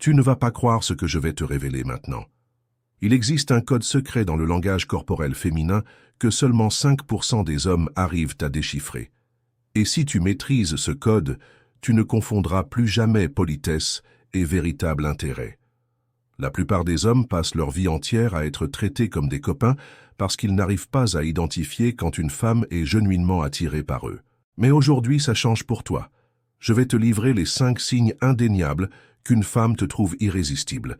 Tu ne vas pas croire ce que je vais te révéler maintenant. Il existe un code secret dans le langage corporel féminin que seulement 5% des hommes arrivent à déchiffrer. Et si tu maîtrises ce code, tu ne confondras plus jamais politesse et véritable intérêt. La plupart des hommes passent leur vie entière à être traités comme des copains parce qu'ils n'arrivent pas à identifier quand une femme est genuinement attirée par eux. Mais aujourd'hui, ça change pour toi. Je vais te livrer les 5 signes indéniables qu'une femme te trouve irrésistible.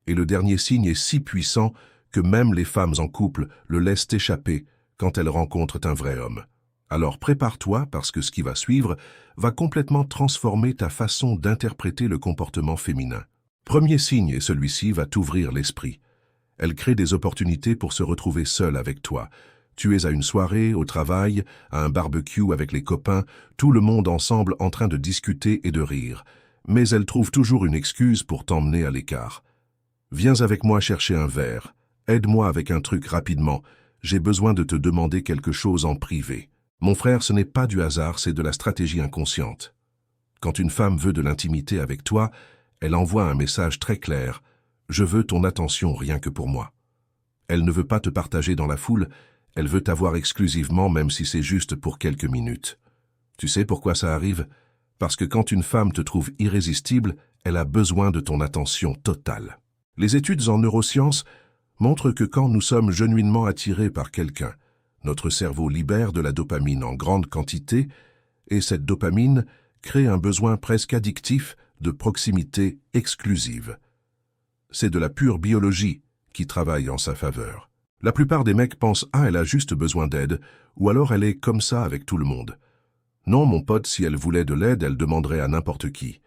Et le dernier signe est si puissant que même les femmes en couple le laissent échapper quand elles rencontrent un vrai homme. Alors prépare-toi parce que ce qui va suivre va complètement transformer ta façon d'interpréter le comportement féminin. Premier signe, et celui-ci va t'ouvrir l'esprit. Elle crée des opportunités pour se retrouver seule avec toi. Tu es à une soirée, au travail, à un barbecue avec les copains, tout le monde ensemble en train de discuter et de rire. Mais elle trouve toujours une excuse pour t'emmener à l'écart. Viens avec moi chercher un verre. Aide-moi avec un truc rapidement. J'ai besoin de te demander quelque chose en privé. Mon frère, ce n'est pas du hasard, c'est de la stratégie inconsciente. Quand une femme veut de l'intimité avec toi, elle envoie un message très clair. Je veux ton attention rien que pour moi. Elle ne veut pas te partager dans la foule, elle veut t'avoir exclusivement même si c'est juste pour quelques minutes. Tu sais pourquoi ça arrive? Parce que quand une femme te trouve irrésistible, elle a besoin de ton attention totale. Les études en neurosciences montrent que quand nous sommes genuinement attirés par quelqu'un, notre cerveau libère de la dopamine en grande quantité et cette dopamine crée un besoin presque addictif de proximité exclusive. C'est de la pure biologie qui travaille en sa faveur. La plupart des mecs pensent « Ah, elle a juste besoin d'aide » ou alors elle est comme ça avec tout le monde. Non, mon pote, si elle voulait de l'aide, elle demanderait à n'importe qui.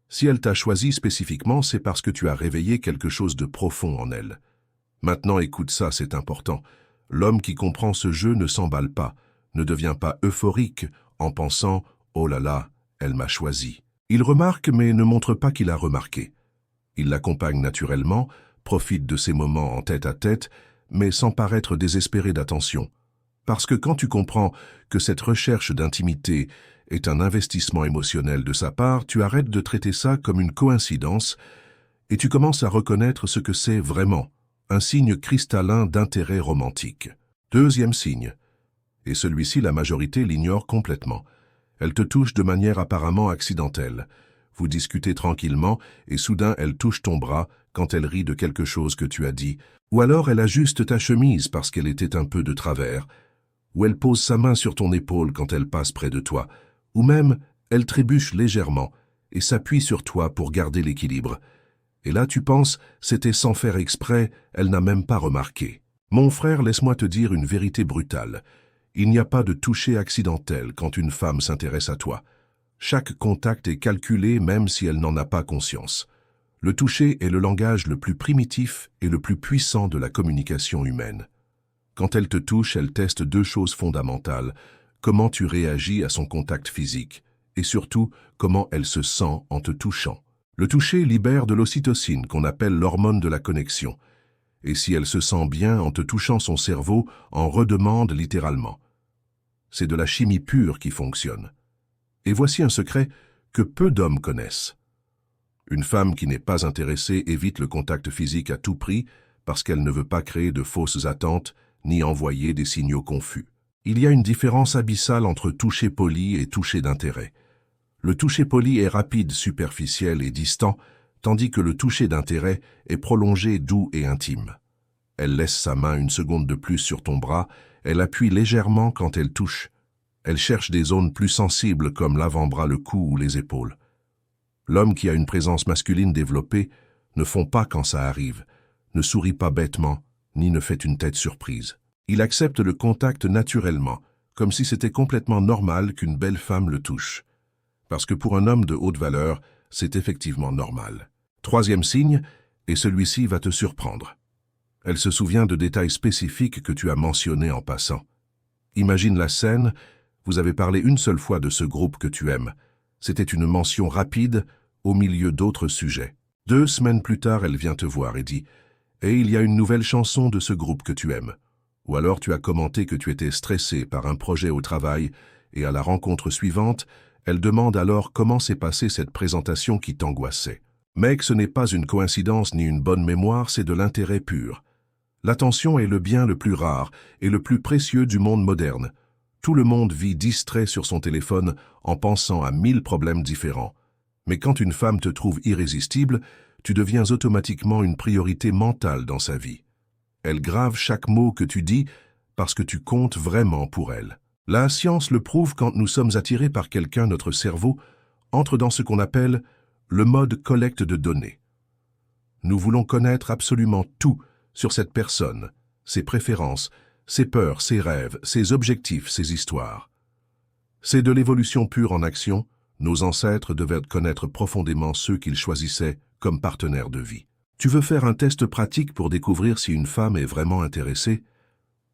Si elle t'a choisi spécifiquement, c'est parce que tu as réveillé quelque chose de profond en elle. Maintenant, écoute ça, c'est important. L'homme qui comprend ce jeu ne s'emballe pas, ne devient pas euphorique en pensant « Oh là là, elle m'a choisi ». Il remarque mais ne montre pas qu'il a remarqué. Il l'accompagne naturellement, profite de ces moments en tête-à-tête, mais sans paraître désespéré d'attention. Parce que quand tu comprends que cette recherche d'intimité est un investissement émotionnel de sa part, tu arrêtes de traiter ça comme une coïncidence et tu commences à reconnaître ce que c'est vraiment, un signe cristallin d'intérêt romantique. Deuxième signe, et celui-ci la majorité l'ignore complètement. Elle te touche de manière apparemment accidentelle. Vous discutez tranquillement et soudain elle touche ton bras quand elle rit de quelque chose que tu as dit, ou alors elle ajuste ta chemise parce qu'elle était un peu de travers, ou elle pose sa main sur ton épaule quand elle passe près de toi, ou même elle trébuche légèrement et s'appuie sur toi pour garder l'équilibre. Et là tu penses, c'était sans faire exprès, elle n'a même pas remarqué. Mon frère, laisse-moi te dire une vérité brutale. Il n'y a pas de toucher accidentel quand une femme s'intéresse à toi. Chaque contact est calculé même si elle n'en a pas conscience. Le toucher est le langage le plus primitif et le plus puissant de la communication humaine. Quand elle te touche, elle teste 2 choses fondamentales. Comment tu réagis à son contact physique et surtout, comment elle se sent en te touchant. Le toucher libère de l'ocytocine qu'on appelle l'hormone de la connexion. Et si elle se sent bien en te touchant, son cerveau en redemande littéralement. C'est de la chimie pure qui fonctionne. Et voici un secret que peu d'hommes connaissent. Une femme qui n'est pas intéressée évite le contact physique à tout prix parce qu'elle ne veut pas créer de fausses attentes ni envoyer des signaux confus. Il y a une différence abyssale entre toucher poli et toucher d'intérêt. Le toucher poli est rapide, superficiel et distant, tandis que le toucher d'intérêt est prolongé, doux et intime. Elle laisse sa main une seconde de plus sur ton bras, elle appuie légèrement quand elle touche. Elle cherche des zones plus sensibles comme l'avant-bras, le cou ou les épaules. L'homme qui a une présence masculine développée ne fond pas quand ça arrive, ne sourit pas bêtement, ni ne fait une tête surprise. Il accepte le contact naturellement, comme si c'était complètement normal qu'une belle femme le touche. Parce que pour un homme de haute valeur, c'est effectivement normal. Troisième signe, et celui-ci va te surprendre. Elle se souvient de détails spécifiques que tu as mentionnés en passant. Imagine la scène, vous avez parlé une seule fois de ce groupe que tu aimes. C'était une mention rapide au milieu d'autres sujets. 2 semaines plus tard, elle vient te voir et dit « Et il y a une nouvelle chanson de ce groupe que tu aimes. » Ou alors tu as commenté que tu étais stressé par un projet au travail et à la rencontre suivante, elle demande alors comment s'est passée cette présentation qui t'angoissait. Mec, ce n'est pas une coïncidence ni une bonne mémoire, c'est de l'intérêt pur. L'attention est le bien le plus rare et le plus précieux du monde moderne. Tout le monde vit distrait sur son téléphone en pensant à 1000 problèmes différents. Mais quand une femme te trouve irrésistible, tu deviens automatiquement une priorité mentale dans sa vie. Elle grave chaque mot que tu dis parce que tu comptes vraiment pour elle. La science le prouve, quand nous sommes attirés par quelqu'un, notre cerveau entre dans ce qu'on appelle le mode collecte de données. Nous voulons connaître absolument tout sur cette personne, ses préférences, ses peurs, ses rêves, ses objectifs, ses histoires. C'est de l'évolution pure en action. Nos ancêtres devaient connaître profondément ceux qu'ils choisissaient comme partenaires de vie. Tu veux faire un test pratique pour découvrir si une femme est vraiment intéressée?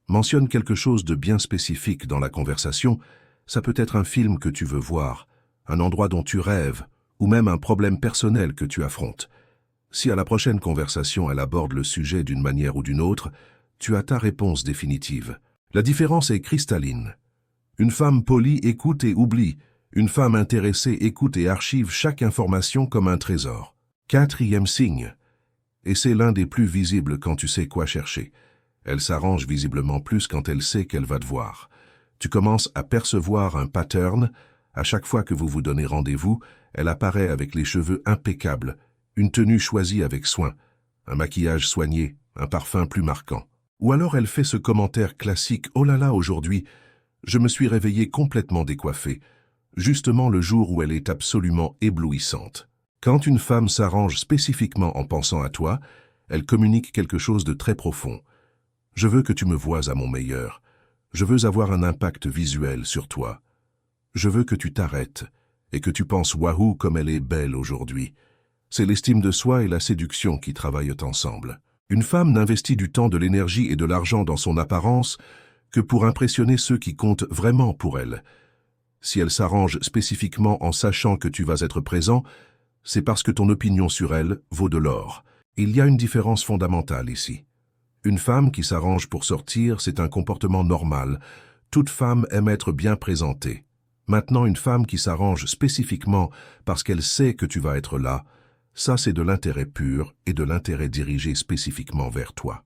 Mentionne quelque chose de bien spécifique dans la conversation. Ça peut être un film que tu veux voir, un endroit dont tu rêves, ou même un problème personnel que tu affrontes. Si à la prochaine conversation elle aborde le sujet d'une manière ou d'une autre, tu as ta réponse définitive. La différence est cristalline. Une femme polie écoute et oublie. Une femme intéressée écoute et archive chaque information comme un trésor. 4e signe. Et c'est l'un des plus visibles quand tu sais quoi chercher. Elle s'arrange visiblement plus quand elle sait qu'elle va te voir. Tu commences à percevoir un pattern. À chaque fois que vous vous donnez rendez-vous, elle apparaît avec les cheveux impeccables, une tenue choisie avec soin, un maquillage soigné, un parfum plus marquant. Ou alors elle fait ce commentaire classique « Oh là là, aujourd'hui, je me suis réveillée complètement décoiffée », justement le jour où elle est absolument éblouissante. Quand une femme s'arrange spécifiquement en pensant à toi, elle communique quelque chose de très profond. « Je veux que tu me voies à mon meilleur. Je veux avoir un impact visuel sur toi. Je veux que tu t'arrêtes et que tu penses « Wahou, comme elle est belle aujourd'hui ». C'est l'estime de soi et la séduction qui travaillent ensemble. Une femme n'investit du temps, de l'énergie et de l'argent dans son apparence que pour impressionner ceux qui comptent vraiment pour elle. Si elle s'arrange spécifiquement en sachant que tu vas être présent, c'est parce que ton opinion sur elle vaut de l'or. Il y a une différence fondamentale ici. Une femme qui s'arrange pour sortir, c'est un comportement normal. Toute femme aime être bien présentée. Maintenant, une femme qui s'arrange spécifiquement parce qu'elle sait que tu vas être là, ça, c'est de l'intérêt pur et de l'intérêt dirigé spécifiquement vers toi.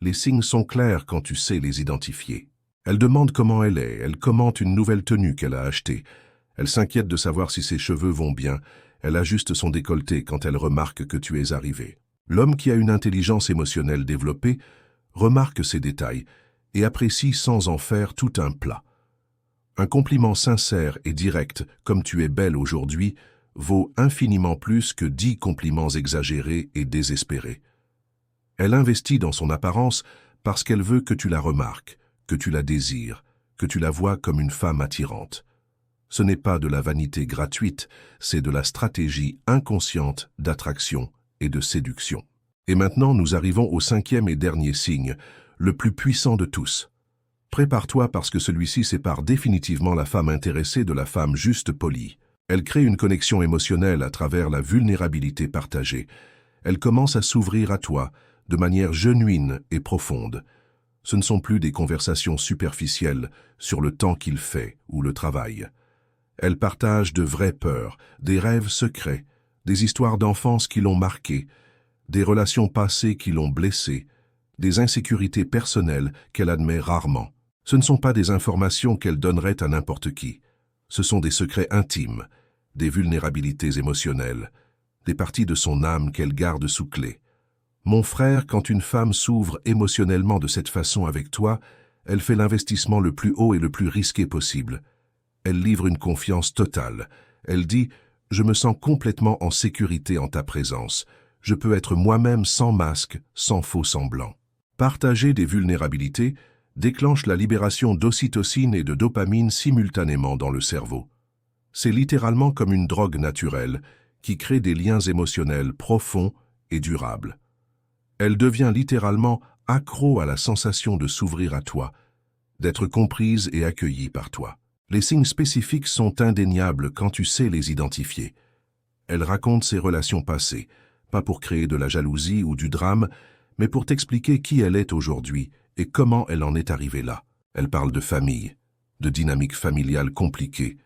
Les signes sont clairs quand tu sais les identifier. Elle demande comment elle est, elle commente une nouvelle tenue qu'elle a achetée. Elle s'inquiète de savoir si ses cheveux vont bien. Elle ajuste son décolleté quand elle remarque que tu es arrivé. L'homme qui a une intelligence émotionnelle développée remarque ces détails et apprécie sans en faire tout un plat. Un compliment sincère et direct, comme tu es belle aujourd'hui, vaut infiniment plus que 10 compliments exagérés et désespérés. Elle investit dans son apparence parce qu'elle veut que tu la remarques, que tu la désires, que tu la vois comme une femme attirante. Ce n'est pas de la vanité gratuite, c'est de la stratégie inconsciente d'attraction et de séduction. Et maintenant, nous arrivons au 5e et dernier signe, le plus puissant de tous. Prépare-toi parce que celui-ci sépare définitivement la femme intéressée de la femme juste polie. Elle crée une connexion émotionnelle à travers la vulnérabilité partagée. Elle commence à s'ouvrir à toi de manière genuine et profonde. Ce ne sont plus des conversations superficielles sur le temps qu'il fait ou le travail. Elle partage de vraies peurs, des rêves secrets, des histoires d'enfance qui l'ont marquée, des relations passées qui l'ont blessée, des insécurités personnelles qu'elle admet rarement. Ce ne sont pas des informations qu'elle donnerait à n'importe qui. Ce sont des secrets intimes, des vulnérabilités émotionnelles, des parties de son âme qu'elle garde sous clé. Mon frère, quand une femme s'ouvre émotionnellement de cette façon avec toi, elle fait l'investissement le plus haut et le plus risqué possible. Elle livre une confiance totale. Elle dit « Je me sens complètement en sécurité en ta présence. Je peux être moi-même sans masque, sans faux semblant. » Partager des vulnérabilités déclenche la libération d'ocytocine et de dopamine simultanément dans le cerveau. C'est littéralement comme une drogue naturelle qui crée des liens émotionnels profonds et durables. Elle devient littéralement accro à la sensation de s'ouvrir à toi, d'être comprise et accueillie par toi. Les signes spécifiques sont indéniables quand tu sais les identifier. Elle raconte ses relations passées, pas pour créer de la jalousie ou du drame, mais pour t'expliquer qui elle est aujourd'hui et comment elle en est arrivée là. Elle parle de famille, de dynamiques familiales compliquées,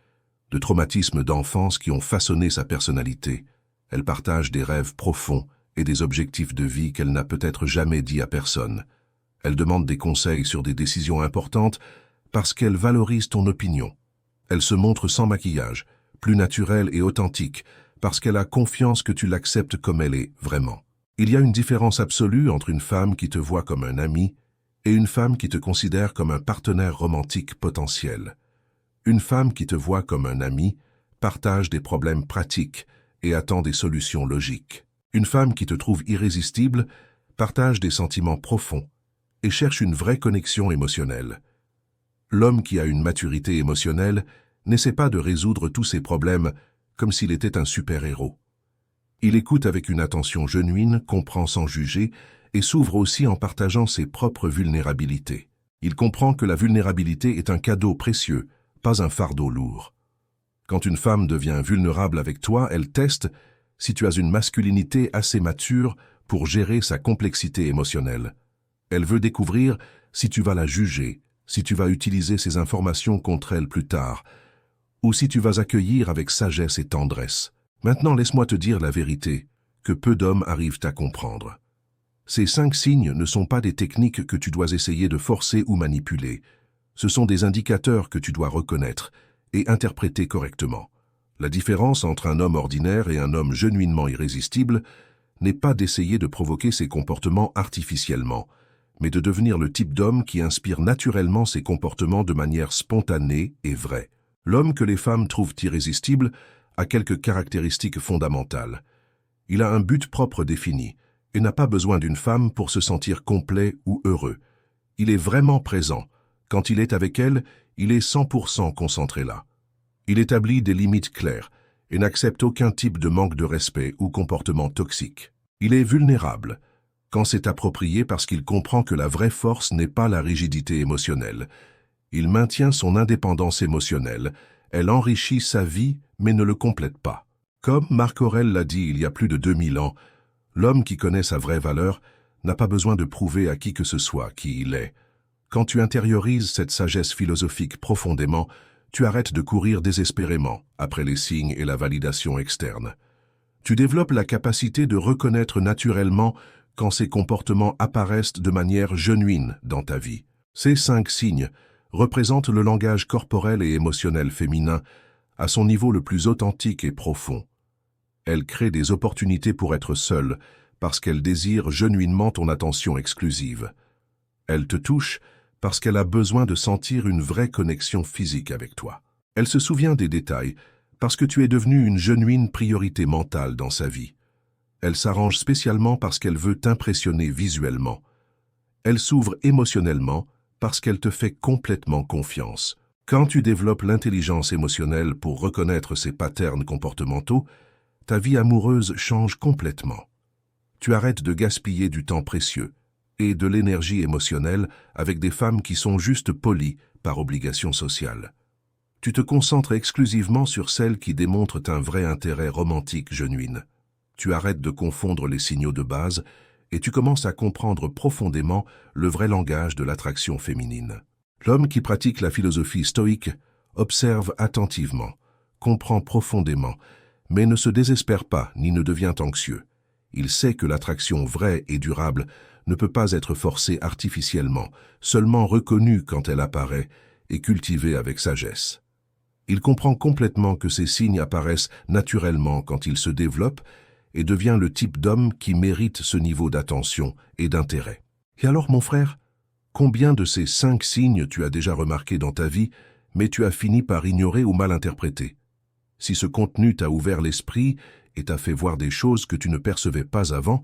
de traumatismes d'enfance qui ont façonné sa personnalité. Elle partage des rêves profonds et des objectifs de vie qu'elle n'a peut-être jamais dit à personne. Elle demande des conseils sur des décisions importantes parce qu'elle valorise ton opinion. Elle se montre sans maquillage, plus naturelle et authentique, parce qu'elle a confiance que tu l'acceptes comme elle est vraiment. Il y a une différence absolue entre une femme qui te voit comme un ami et une femme qui te considère comme un partenaire romantique potentiel. Une femme qui te voit comme un ami partage des problèmes pratiques et attend des solutions logiques. Une femme qui te trouve irrésistible partage des sentiments profonds et cherche une vraie connexion émotionnelle. L'homme qui a une maturité émotionnelle n'essaie pas de résoudre tous ses problèmes comme s'il était un super-héros. Il écoute avec une attention genuine, comprend sans juger et s'ouvre aussi en partageant ses propres vulnérabilités. Il comprend que la vulnérabilité est un cadeau précieux, pas un fardeau lourd. Quand une femme devient vulnérable avec toi, elle teste si tu as une masculinité assez mature pour gérer sa complexité émotionnelle. Elle veut découvrir si tu vas la juger, si tu vas utiliser ces informations contre elle plus tard, ou si tu vas accueillir avec sagesse et tendresse. Maintenant, laisse-moi te dire la vérité, que peu d'hommes arrivent à comprendre. Ces 5 signes ne sont pas des techniques que tu dois essayer de forcer ou manipuler. Ce sont des indicateurs que tu dois reconnaître et interpréter correctement. La différence entre un homme ordinaire et un homme genuinement irrésistible n'est pas d'essayer de provoquer ses comportements artificiellement, mais de devenir le type d'homme qui inspire naturellement ses comportements de manière spontanée et vraie. L'homme que les femmes trouvent irrésistible a quelques caractéristiques fondamentales. Il a un but propre défini et n'a pas besoin d'une femme pour se sentir complet ou heureux. Il est vraiment présent. Quand il est avec elle, il est 100% concentré là. Il établit des limites claires et n'accepte aucun type de manque de respect ou comportement toxique. Il est vulnérable quand c'est approprié parce qu'il comprend que la vraie force n'est pas la rigidité émotionnelle. Il maintient son indépendance émotionnelle. Elle enrichit sa vie mais ne le complète pas. Comme Marc Aurèle l'a dit il y a plus de 2000 ans, l'homme qui connaît sa vraie valeur n'a pas besoin de prouver à qui que ce soit qui il est. Quand tu intériorises cette sagesse philosophique profondément, tu arrêtes de courir désespérément après les signes et la validation externe. Tu développes la capacité de reconnaître naturellement quand ces comportements apparaissent de manière genuine dans ta vie. Ces 5 signes représentent le langage corporel et émotionnel féminin à son niveau le plus authentique et profond. Elle crée des opportunités pour être seule parce qu'elle désire genuinement ton attention exclusive. Elle te touche parce qu'elle a besoin de sentir une vraie connexion physique avec toi. Elle se souvient des détails parce que tu es devenu une genuine priorité mentale dans sa vie. Elle s'arrange spécialement parce qu'elle veut t'impressionner visuellement. Elle s'ouvre émotionnellement parce qu'elle te fait complètement confiance. Quand tu développes l'intelligence émotionnelle pour reconnaître ces patterns comportementaux, ta vie amoureuse change complètement. Tu arrêtes de gaspiller du temps précieux et de l'énergie émotionnelle avec des femmes qui sont juste polies par obligation sociale. Tu te concentres exclusivement sur celles qui démontrent un vrai intérêt romantique genuine. Tu arrêtes de confondre les signaux de base et tu commences à comprendre profondément le vrai langage de l'attraction féminine. L'homme qui pratique la philosophie stoïque observe attentivement, comprend profondément, mais ne se désespère pas ni ne devient anxieux. Il sait que l'attraction vraie et durable ne peut pas être forcée artificiellement, seulement reconnue quand elle apparaît et cultivée avec sagesse. Il comprend complètement que ces signes apparaissent naturellement quand il se développe et devient le type d'homme qui mérite ce niveau d'attention et d'intérêt. Et alors, mon frère, combien de ces 5 signes tu as déjà remarqué dans ta vie, mais tu as fini par ignorer ou mal interpréter? Si ce contenu t'a ouvert l'esprit et t'a fait voir des choses que tu ne percevais pas avant,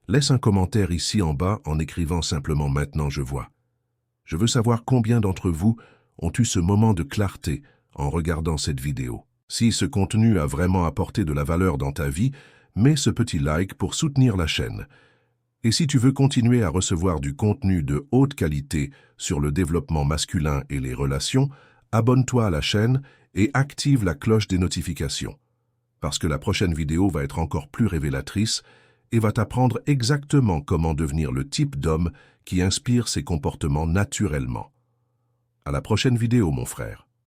laisse un commentaire ici en bas en écrivant simplement « Maintenant je vois ». Je veux savoir combien d'entre vous ont eu ce moment de clarté en regardant cette vidéo. Si ce contenu a vraiment apporté de la valeur dans ta vie, mets ce petit like pour soutenir la chaîne. Et si tu veux continuer à recevoir du contenu de haute qualité sur le développement masculin et les relations, abonne-toi à la chaîne et active la cloche des notifications. Parce que la prochaine vidéo va être encore plus révélatrice et va t'apprendre exactement comment devenir le type d'homme qui inspire ses comportements naturellement. À la prochaine vidéo, mon frère.